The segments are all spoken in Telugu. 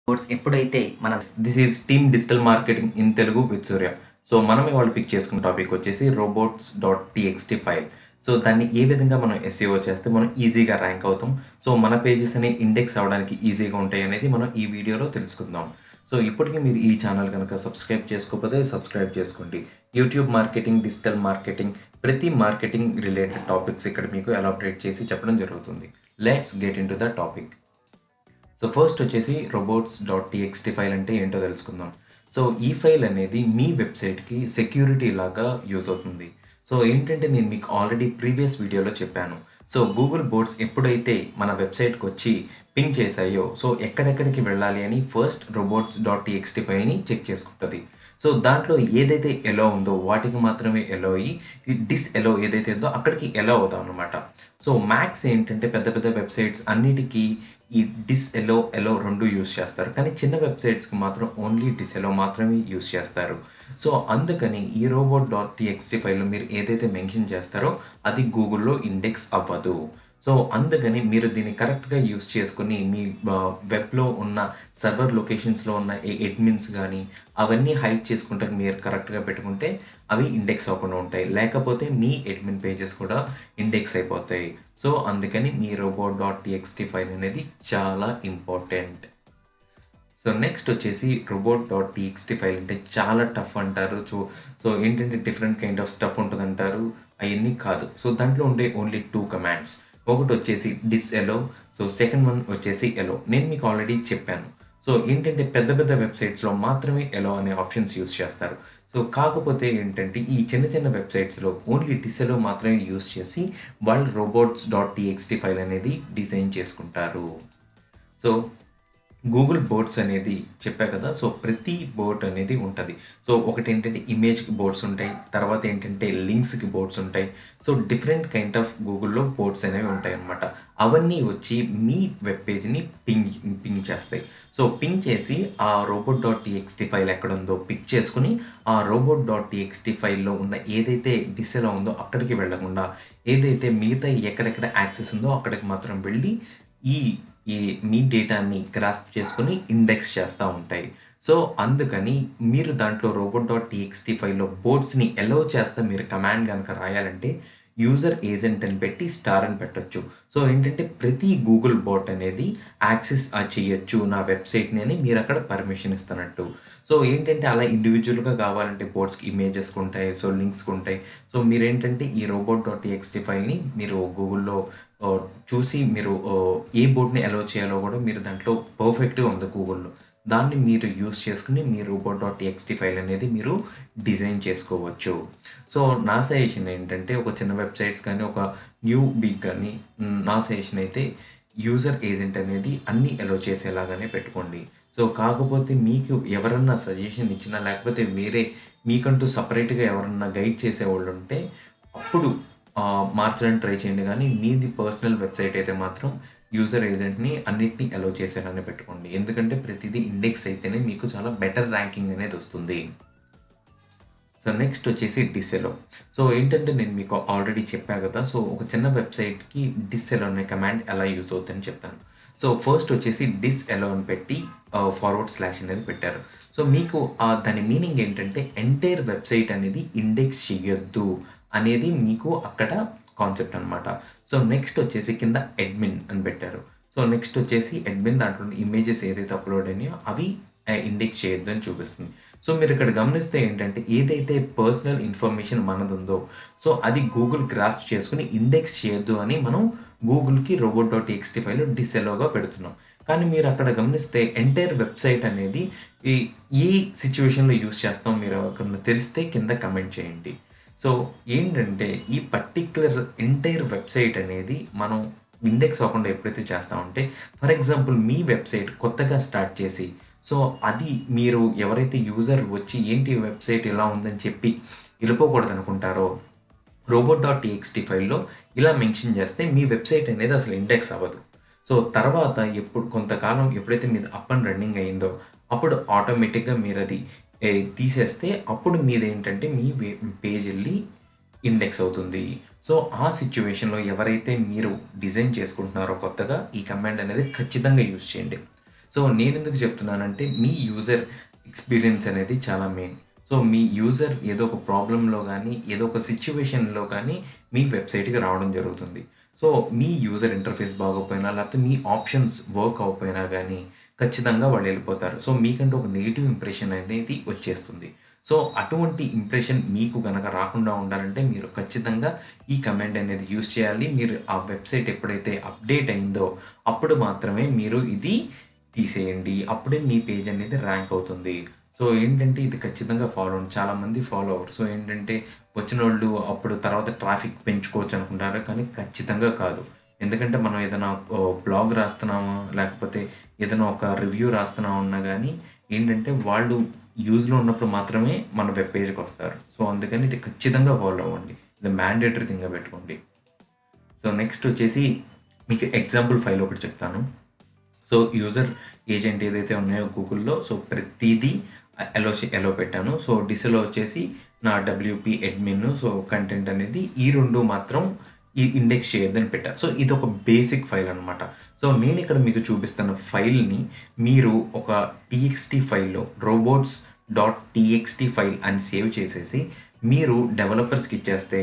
కోర్స్ ఎప్పుడైతే మన this is team digital marketing in Telugu with Surya. So మనం ఇవాళ పిక్ చేసుకున్న టాపిక్ వచ్చేసి robots.txt ఫైల్. సో దాన్ని ఏ విధంగా మనం ఎస్ఈఓ చేస్తే మనం ఈజీగా ర్యాంక్ అవుతాం, సో మన పేజెస్ అనేవి ఇండెక్స్ అవ్వడానికి ఈజీగా ఉంటాయి అనేది మనం ఈ వీడియోలో తెలుసుకుందాం. సో ఇప్పటికీ మీరు ఈ ఛానల్ కనుక సబ్స్క్రైబ్ చేసుకోకపోతే సబ్స్క్రైబ్ చేసుకోండి. యూట్యూబ్ మార్కెటింగ్, డిజిటల్ మార్కెటింగ్, ప్రతి మార్కెటింగ్ రిలేటెడ్ టాపిక్స్ ఇక్కడ మీకు ఎలాబరేట్ చేసి చెప్పడం జరుగుతుంది. Let's get in to the topic. So first వచ్చేసి robots.txt ఫైల్ అంటే ఏంటో తెలుసుకుందాం. సో ఈ ఫైల్ అనేది మీ వెబ్సైట్కి సెక్యూరిటీ లాగా యూజ్ అవుతుంది. సో ఏంటంటే నేను మీకు ఆల్రెడీ ప్రీవియస్ వీడియోలో చెప్పాను. సో గూగుల్ బోట్స్ ఎప్పుడైతే మన వెబ్సైట్కి వచ్చి పింగ్ చేశాయో, సో ఎక్కడెక్కడికి వెళ్ళాలి అని ఫస్ట్ robots.txt ఫైల్ని చెక్ చేసుకుంటుంది. సో దాంట్లో ఏదైతే ఎలో ఉందో వాటికి మాత్రమే ఎలో అయ్యి, డిస్ ఎలో ఏదైతే ఉందో అక్కడికి ఎలో అవుతాం అనమాట. సో మ్యాక్స్ ఏంటంటే పెద్ద పెద్ద వెబ్సైట్స్ అన్నిటికీ ఈ డిస్ ఎలో రెండు యూస్ చేస్తారు, కానీ చిన్న వెబ్సైట్స్కి మాత్రం ఓన్లీ డిస్ ఎలో మాత్రమే యూస్ చేస్తారు. సో అందుకని ఈ robot.txt ఫైల్లో మీరు ఏదైతే మెన్షన్ చేస్తారో అది గూగుల్లో ఇండెక్స్ అవ్వదు. సో అందుకని మీరు దీన్ని కరెక్ట్గా యూస్ చేసుకుని మీ వెబ్లో ఉన్న సర్వర్ లొకేషన్స్లో ఉన్న అడ్మిన్స్ కానీ అవన్నీ హైడ్ చేసుకుంటే మీరు కరెక్ట్గా పెట్టుకుంటే అవి ఇండెక్స్ అవ్వకుండా ఉంటాయి, లేకపోతే మీ అడ్మిన్ పేజెస్ కూడా ఇండెక్స్ అయిపోతాయి. సో అందుకని మీ robot.txt ఫైల్ అనేది చాలా ఇంపార్టెంట్. సో నెక్స్ట్ వచ్చేసి robot.txt ఫైల్ అంటే చాలా టఫ్ అంటారు. సో ఏంటంటే డిఫరెంట్ కైండ్ ఆఫ్ స్టఫ్ ఉంటుంది అంటారు, అవన్నీ కాదు. సో దాంట్లో ఉండే ఓన్లీ 2 కమాండ్స్. ఒకటి వచ్చేసి డిస్ ఎలో, సో సెకండ్ వన్ వచ్చేసి ఎలో. నేను మీకు ఆల్రెడీ చెప్పాను. సో ఏంటంటే పెద్ద పెద్ద వెబ్సైట్స్లో మాత్రమే ఎలో అనే ఆప్షన్స్ యూస్ చేస్తారు. సో కాకపోతే ఏంటంటే ఈ చిన్న చిన్న వెబ్సైట్స్లో ఓన్లీ డిస్ ఎలో మాత్రమే యూస్ చేసి వాళ్ళు robots.txt ఫైల్ అనేది డిజైన్ చేసుకుంటారు. సో గూగుల్ బోట్స్ అనేది చెప్పా కదా, సో ప్రతి బోట్ అనేది ఉంటుంది. సో ఒకటి ఏంటంటే ఇమేజ్కి బోట్స్ ఉంటాయి, తర్వాత ఏంటంటే లింక్స్కి బోట్స్ ఉంటాయి. సో డిఫరెంట్ కైండ్ ఆఫ్ గూగుల్లో బోట్స్ అనేవి ఉంటాయి అన్నమాట. అవన్నీ వచ్చి మీ వెబ్ పేజ్ని పింగ్ చేస్తాయి. సో పింగ్ చేసి ఆ robot.txt ఫైల్ ఎక్కడ ఉందో పిక్ చేసుకుని ఆ robot.txt ఫైల్లో ఉన్న ఏదైతే దిశలో ఉందో అక్కడికి వెళ్ళకుండా ఏదైతే మిగతా ఎక్కడెక్కడ యాక్సెస్ ఉందో అక్కడికి మాత్రం వెళ్ళి ఈ మీ డేటాని గ్రాస్ప్ చేసుకుని ఇండెక్స్ చేస్తూ ఉంటాయి. సో అందుకని మీరు దాంట్లో robot.txt ఫైల్లో బోర్డ్స్ని ఎలో చేస్తే మీరు కమాండ్ కనుక రాయాలంటే యూజర్ ఏజెంట్ అని పెట్టి స్టార్ అని పెట్టొచ్చు. సో ఏంటంటే ప్రతి గూగుల్ బోట్ అనేది యాక్సెస్ చేయొచ్చు నా వెబ్సైట్ని అని మీరు అక్కడ పర్మిషన్ ఇస్తున్నట్టు. సో ఏంటంటే అలా ఇండివిజువల్గా కావాలంటే బోర్డ్స్కి ఇమేజెస్కి ఉంటాయి, సో లింక్స్కి ఉంటాయి. సో మీరేంటంటే ఈ robot.txt ఫైల్ని మీరు గూగుల్లో చూసి మీరు ఏ బోర్డ్ని అలో చేయాలో కూడా మీరు దాంట్లో పర్ఫెక్ట్గా ఉంది గూగుల్లో, దాన్ని మీరు యూస్ చేసుకుని మీ robot.txt ఫైల్ అనేది మీరు డిజైన్ చేసుకోవచ్చు. సో నా సజెషన్ ఏంటంటే ఒక చిన్న వెబ్సైట్స్ కానీ ఒక న్యూ బిగ్ కానీ నా సజెషన్ అయితే యూజర్ ఏజెంట్ అనేది అన్నీ అలో చేసేలాగానే పెట్టుకోండి. సో కాకపోతే మీకు ఎవరన్నా సజెషన్ ఇచ్చినా లేకపోతే వేరే మీకంటూ సపరేట్గా ఎవరన్నా గైడ్ చేసేవాళ్ళు ఉంటే అప్పుడు మార్చడానికి ట్రై చేయండి, కానీ మీది పర్సనల్ వెబ్సైట్ అయితే మాత్రం యూజర్ ఏజెంట్ని అన్నిటినీ అలో చేసేలానే పెట్టుకోండి. ఎందుకంటే ప్రతిదీ ఇండెక్స్ అయితేనే మీకు చాలా బెటర్ ర్యాంకింగ్ అనేది వస్తుంది. సో నెక్స్ట్ వచ్చేసి డిస్ ఎలో. సో ఏంటంటే నేను మీకు ఆల్రెడీ చెప్పా కదా, సో ఒక చిన్న వెబ్సైట్కి డిస్ ఎలో అనే కమాండ్ ఎలా యూస్ అవుతుందని చెప్తాను. సో ఫస్ట్ వచ్చేసి డిస్ ఎలో అని పెట్టి / అనేది పెట్టారు. సో మీకు దాని మీనింగ్ ఏంటంటే ఎంటైర్ వెబ్సైట్ అనేది ఇండెక్స్ చేయొద్దు అనేది మీకు అక్కడ కాన్సెప్ట్ అనమాట. సో నెక్స్ట్ వచ్చేసి కింద అడ్మిన్ అని పెట్టారు. సో నెక్స్ట్ వచ్చేసి అడ్మిన్ దాంట్లో ఇమేజెస్ ఏదైతే అప్లోడ్ అయినాయో అవి ఇండెక్స్ చేయొద్దు అని చూపిస్తుంది. సో మీరు ఇక్కడ గమనిస్తే ఏంటంటే ఏదైతే పర్సనల్ ఇన్ఫర్మేషన్ మనది ఉందో సో అది గూగుల్ గ్రాస్ప్ చేసుకుని ఇండెక్స్ చేయొద్దు అని మనం గూగుల్కి robot.txt ఫైల్ డిస్ ఎలోగా పెడుతున్నాం. కానీ మీరు అక్కడ గమనిస్తే ఎంటైర్ వెబ్సైట్ అనేది ఈ సిచ్యువేషన్లో యూస్ చేస్తాం మీరు అక్కడ తెలిస్తే కింద కమెంట్ చేయండి. సో ఏంటంటే ఈ పర్టిక్యులర్ ఎంటైర్ వెబ్సైట్ అనేది మనం ఇండెక్స్ అవ్వకుండా ఎప్పుడైతే చేస్తామంటే, ఫర్ ఎగ్జాంపుల్ మీ వెబ్సైట్ కొత్తగా స్టార్ట్ చేసి సో అది మీరు ఎవరైతే యూజర్ వచ్చి ఏంటి వెబ్సైట్ ఇలా ఉందని చెప్పి వెళ్ళిపోకూడదు అనుకుంటారో robot.txt ఫైల్లో ఇలా మెన్షన్ చేస్తే మీ వెబ్సైట్ అనేది అసలు ఇండెక్స్ అవ్వదు. సో తర్వాత కొంతకాలం ఎప్పుడైతే మీది అప్ అండ్ రన్నింగ్ అయిందో అప్పుడు ఆటోమేటిక్గా మీరు అది తీసేస్తే అప్పుడు మీదేంటంటే మీ పేజ్ వెళ్ళి ఇండెక్స్ అవుతుంది. సో ఆ సిచ్యువేషన్లో ఎవరైతే మీరు డిజైన్ చేసుకుంటున్నారో కొత్తగా ఈ కమాండ్ అనేది ఖచ్చితంగా యూజ్ చేయండి. సో నేనెందుకు చెప్తున్నానంటే మీ యూజర్ ఎక్స్పీరియన్స్ అనేది చాలా మెయిన్. సో మీ యూజర్ ఏదో ఒక ప్రాబ్లమ్‌లో గానీ, ఏదో ఒక సిట్యుయేషన్‌లో కానీ మీ వెబ్‌సైట్‌కి రావడం జరుగుతుంది. సో మీ యూజర్ ఇంటర్ఫేస్ బాగోకపోయినా, లేకపోతే మీ ఆప్షన్స్ వర్క్ అవ్వకపోయినా గానీ ఖచ్చితంగా వాళ్ళెళ్ళిపోతారు. సో మీకంటూ ఒక నెగెటివ్ ఇంప్రెషన్ అనేది వచ్చేస్తుంది. సో అటువంటి ఇంప్రెషన్ మీకు గనక రాకుండా ఉండాలంటే మీరు ఖచ్చితంగా ఈ కమాండ్ అనేది యూజ్ చేయాలి. మీరు ఆ వెబ్‌సైట్ ఎప్పుడైతే అప్‌డేట్ అయిందో అప్పుడు మాత్రమే మీరు ఇది తీసేయండి. అప్పుడే మీ పేజ్ అనేది ర్యాంక్ అవుతుంది. సో ఏంటంటే ఇది ఖచ్చితంగా ఫాలో అవ్వండి. చాలామంది ఫాలో అవ్వరు. సో ఏంటంటే వచ్చినోళ్ళు అప్పుడు తర్వాత ట్రాఫిక్ పెంచుకోవచ్చు అనుకుంటారు. కానీ ఖచ్చితంగా కాదు. ఎందుకంటే మనం ఏదైనా బ్లాగ్ రాస్తున్నామా, లేకపోతే ఏదైనా ఒక రివ్యూ రాస్తున్నామా అన్నా గానీ ఏంటంటే వాళ్ళు యూజ్‌లో ఉన్నప్పుడు మాత్రమే మన వెబ్ పేజ్‌కొస్తారు. సో అందుకని ఇది ఖచ్చితంగా ఫాలో అవ్వండి. ఇది మ్యాండేటరీ థింగ్‌గా పెట్టుకోండి. సో నెక్స్ట్ వచ్చేసి మీకు ఎగ్జాంపుల్ ఫైల్ ఒకటి చెప్తాను. సో యూజర్ ఏజెంట్ ఏదైతే ఉన్నాయో గూగుల్‌లో సో ప్రతీదీ ఎలో పెట్టాను. సో డిస్‌లో వచ్చేసి నా డబ్ల్యూపీ అడ్మిన్ సో కంటెంట్ అనేది ఈ 2 మాత్రం ఇండెక్స్ చేయొద్దని పెట్టా. సో ఇదొక బేసిక్ ఫైల్ అనమాట. సో నేనిక్కడ మీకు చూపిస్తున్న ఫైల్‌ని మీరు ఒక టీఎక్స్టీ ఫైల్‌లో robots.txt ఫైల్ అని సేవ్ చేసేసి మీరు డెవలపర్స్‌కి ఇచ్చేస్తే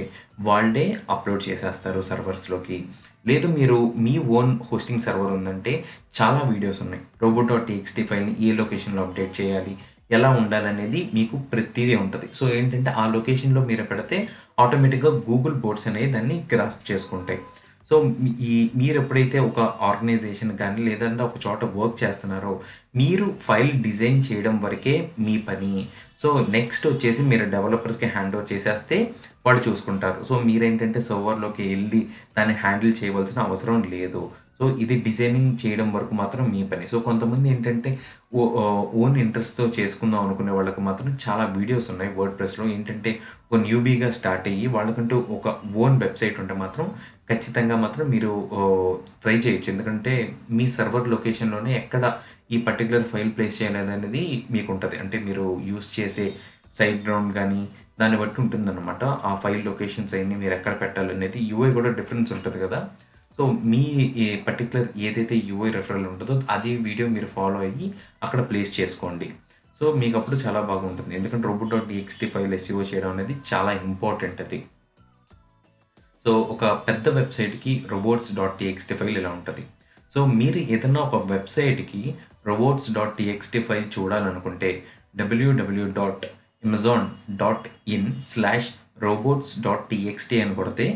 వాళ్ళే అప్‌లోడ్ చేసేస్తారు సర్వర్స్‌లోకి. లేదు మీరు మీ ఓన్ హోస్టింగ్ సర్వర్ ఉందంటే చాలా వీడియోస్ ఉన్నాయి. robots.txt ఫైల్‌ని ఏ లొకేషన్‌లో అప్డేట్ చేయాలి, ఎలా ఉండాలనేది మీకు ప్రతీదీ ఉంటది. సో ఏంటంటే ఆ లొకేషన్‌లో మీరు పెడితే ఆటోమేటిక్‌గా గూగుల్ బోట్స్ అనేవి దాన్ని గ్రాస్ప్ చేసుకుంటాయి. సో మీరెప్పుడైతే ఒక ఆర్గనైజేషన్ కానీ లేదంటే ఒక చోట వర్క్ చేస్తున్నారో మీరు ఫైల్ డిజైన్ చేయడం వరకే మీ పని. సో నెక్స్ట్ వచ్చేసి మీరు డెవలపర్స్‌కి హ్యాండ్ ఓవర్ చేసేస్తే వాళ్ళు చూసుకుంటారు. సో మీరేంటంటే సర్వర్‌లోకి ఎళ్లి దాన్ని హ్యాండిల్ చేయవలసిన అవసరం లేదు. సో ఇది డిజైనింగ్ చేయడం వరకు మాత్రం మీ పని. సో కొంతమంది ఏంటంటే ఓన్ ఇంట్రెస్ట్‌తో చేసుకుందాం అనుకునే వాళ్ళకి మాత్రం చాలా వీడియోస్ ఉన్నాయి వర్డ్‌ప్రెస్‌లో. ఏంటంటే ఒక న్యూబీగా స్టార్ట్ అయ్యి వాళ్ళకంటూ ఒక ఓన్ వెబ్‌సైట్ ఉంటే మాత్రం ఖచ్చితంగా మాత్రం మీరు ట్రై చేయొచ్చు. ఎందుకంటే మీ సర్వర్ లొకేషన్‌లోనే ఎక్కడ ఈ పర్టిక్యులర్ ఫైల్ ప్లేస్ చేయాలనేది మీకుంటది. అంటే మీరు యూజ్ చేసే సైట్ గ్రౌండ్ గానీ దాన్ని బట్టి ఉంటుందన్నమాట. ఆ ఫైల్ లొకేషన్స్ అయన్నీ మీరు ఎక్కడ పెట్టాలనేది యూఐ కూడా డిఫరెన్స్ ఉంటది కదా! సో మీ ఈ పర్టిక్యులర్ ఏదైతే యూఐ రెఫరల్ ఉంటదో అది వీడియో మీరు ఫాలో అయ్యి అక్కడ ప్లేస్ చేసుకోండి. సో మీకప్పుడు చాలా బాగుంటుంది. ఎందుకంటే robo.txt ఫైల్ ఎస్‌ఈఓ చేయడం అనేది చాలా ఇంపార్టెంట్ అది. సో ఒక పెద్ద వెబ్‌సైట్‌కి robots.txt ఫైల్ ఇలా ఉంటది. సో మీరు ఏదన్నా ఒక వెబ్‌సైట్‌కి robots.txt ఫైల్ చూడాలనుకుంటే www.amazon.in/robots.txt అని కొడితే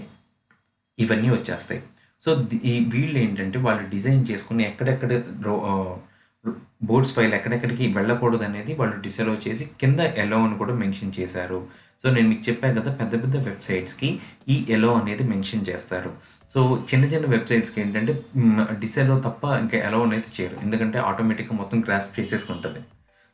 ఇవన్నీ వచ్చేస్తాయి. సో ఈ వీళ్ళేంటంటే వాళ్ళు డిజైన్ చేసుకొని ఎక్కడెక్కడ బోర్డ్స్ ఫైల్ ఎక్కడెక్కడికి వెళ్ళకూడదనేది వాళ్ళు డిసలౌ చేసి కింద ఎలో అని కూడా మెన్షన్ చేశారు. సో నేను మీకు చెప్పా కదా పెద్ద పెద్ద వెబ్‌సైట్స్‌కి ఈ ఎలో అనేది మెన్షన్ చేస్తారు. సో చిన్న చిన్న వెబ్‌సైట్స్‌కి ఏంటంటే డిసలౌ తప్ప ఇంకా ఎలో అనేది చేయరు. ఎందుకంటే ఆటోమేటిక్‌గా మొత్తం గ్రాస్ప్ చేసేసుకుంటది.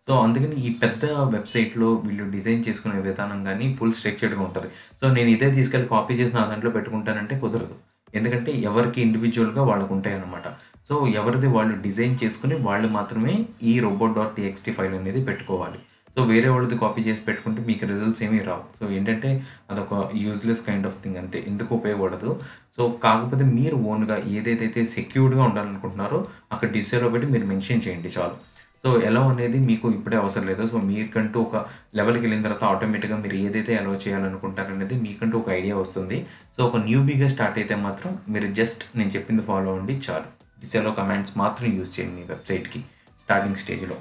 సో అందుకని ఈ పెద్ద వెబ్‌సైట్‌లో వీళ్ళు డిజైన్ చేసుకునే విధానం గానీ ఫుల్ స్ట్రక్చర్డ్‌గా ఉంటది. సో నేను ఇదే తీసుకెళ్ళి కాపీ చేసి నా దాంట్లో పెట్టుకుంటానంటే కుదరదు. ఎందుకంటే ఎవరికి ఇండివిడ్యువల్‌గా వాళ్ళకుంటాయన్నమాట. సో ఎవరిది వాళ్ళు డిజైన్ చేసుకొని వాళ్ళు మాత్రమే ఈ robo.txt ఫైల్ అనేది పెట్టుకోవాలి. సో వేరే వాళ్ళది కాపీ చేసి పెట్టుకుంటే మీకు రిజల్ట్స్ ఏమీ రావు. సో ఏంటంటే అదొక యూజ్‌లెస్ కైండ్ ఆఫ్ థింగ్ అంతే. ఎందుకు ఉపయోగపడదు. సో కాకపోతే మీరు ఓన్‌గా ఏదేదైతే సెక్యూర్డ్‌గా ఉండాలనుకుంటున్నారో అక్కడ డిస్‌లో పెట్టి మీరు మెన్షన్ చేయండి చాలు. సో ఎలో అనేది మీకు ఇప్పుడే అవసరం లేదు. సో మీకంటూ ఒక లెవెల్‌కెళ్ళిన తర్వాత ఆటోమేటిక్‌గా మీరు ఏదైతే ఎలో చేయాలనుకుంటారనేది మీకంటూ ఒక ఐడియా వస్తుంది. సో ఒక న్యూబీగా స్టార్ట్ అయితే మాత్రం మీరు జస్ట్ నేను చెప్పింది ఫాలో అవ్వండి చాలు. డిసెలో కమాండ్స్ మాత్రం యూజ్ చేయండి మీ వెబ్‌సైట్‌కి స్టార్టింగ్ స్టేజ్‌లో.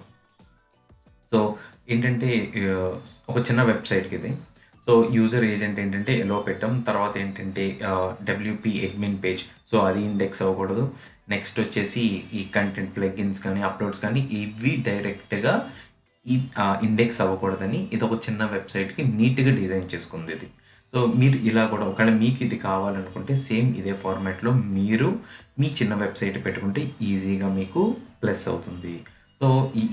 సో ఏంటంటే ఒక చిన్న వెబ్‌సైట్‌కి ఇది. సో యూజర్ ఏజెంట్ ఏంటంటే ఎలో పెట్టాం. తర్వాత ఏంటంటే డబ్ల్యూపీ అడ్మిన్ పేజ్ సో అది ఇండెక్స్ అవ్వకూడదు. నెక్స్ట్ వచ్చేసి ఈ కంటెంట్ ప్లగిన్స్ కానీ, అప్‌లోడ్స్ కానీ ఇవి డైరెక్ట్‌గా ఈ ఇండెక్స్ అవ్వకూడదని ఇదొక చిన్న వెబ్‌సైట్‌కి నీట్‌గా డిజైన్ చేసుకుందిది. సో మీరు ఇలా కూడా ఒకవేళ మీకు ఇది కావాలనుకుంటే సేమ్ ఇదే ఫార్మాట్‌లో మీరు మీ చిన్న వెబ్‌సైట్ పెట్టుకుంటే ఈజీగా మీకు ప్లస్ అవుతుంది. సో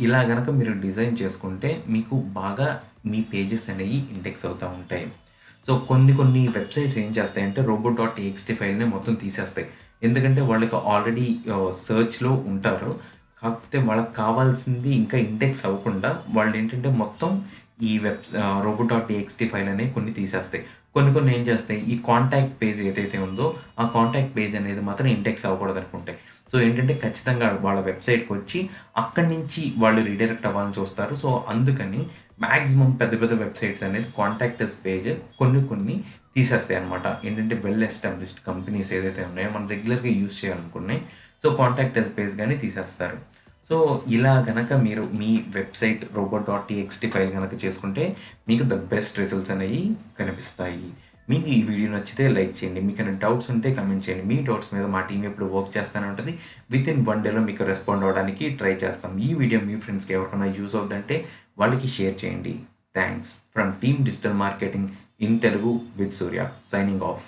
ఇలా గనక మీరు డిజైన్ చేసుకుంటే మీకు బాగా మీ పేజెస్ అనేవి ఇండెక్స్ అవుతా ఉంటాయి. సో కొన్ని వెబ్‌సైట్స్ ఏం చేస్తాయంటే robo.txt ఫైల్‌ని మొత్తం తీసేస్తాయి. ఎందుకంటే వాళ్ళకి ఆల్రెడీ సెర్చ్‌లో ఉంటారు. కాకపోతే వాళ్ళకి కావాల్సింది ఇంకా ఇండెక్స్ అవ్వకుండా వాళ్ళేంటంటే మొత్తం ఈ robo.txt ఫైల్ అనేవి కొన్ని తీసేస్తాయి. కొన్ని ఏం చేస్తాయి, ఈ కాంటాక్ట్ పేజ్ ఏదైతే ఉందో ఆ కాంటాక్ట్ పేజ్ అనేది మాత్రం ఇండెక్స్ అవ్వకూడదు అనుకుంటాయి. సో ఏంటంటే ఖచ్చితంగా వాళ్ళ వెబ్సైట్కి వచ్చి అక్కడి నుంచి వాళ్ళు రీడైరెక్ట్ అవ్వాలని చూస్తారు. సో అందుకని మ్యాక్సిమం పెద్ద పెద్ద వెబ్సైట్స్ అనేది కాంటాక్టర్స్ పేజ్ కొన్ని తీసేస్తాయి అనమాట. ఏంటంటే వెల్ ఎస్టాబ్లిష్డ్ కంపెనీస్ ఏదైతే ఉన్నాయో మనం రెగ్యులర్గా యూజ్ చేయాలనుకున్నాయి, సో కాంటాక్టర్స్ పేజ్ కానీ తీసేస్తారు. సో ఇలా గనక మీరు మీ వెబ్సైట్ robot.txt ఫైల్ కనుక చేసుకుంటే మీకు ద బెస్ట్ రిజల్ట్స్ అనేవి కనిపిస్తాయి. మీకు ఈ వీడియో నచ్చితే లైక్ చేయండి. మీకు ఏమైనా డౌట్స్ ఉంటే కమెంట్ చేయండి. మీ డౌట్స్ మీద మా టీం ఎప్పుడు వర్క్ చేస్తూనే ఉంటుంది. వితిన్ 1 డేలో మీకు రెస్పాండ్ అవ్వడానికి ట్రై చేస్తాం. ఈ వీడియో మీ ఫ్రెండ్స్కి ఎవరికైనా యూజ్ అవుతుందంటే వాళ్ళకి షేర్ చేయండి. Thanks from team digital marketing in Telugu with Surya, signing off.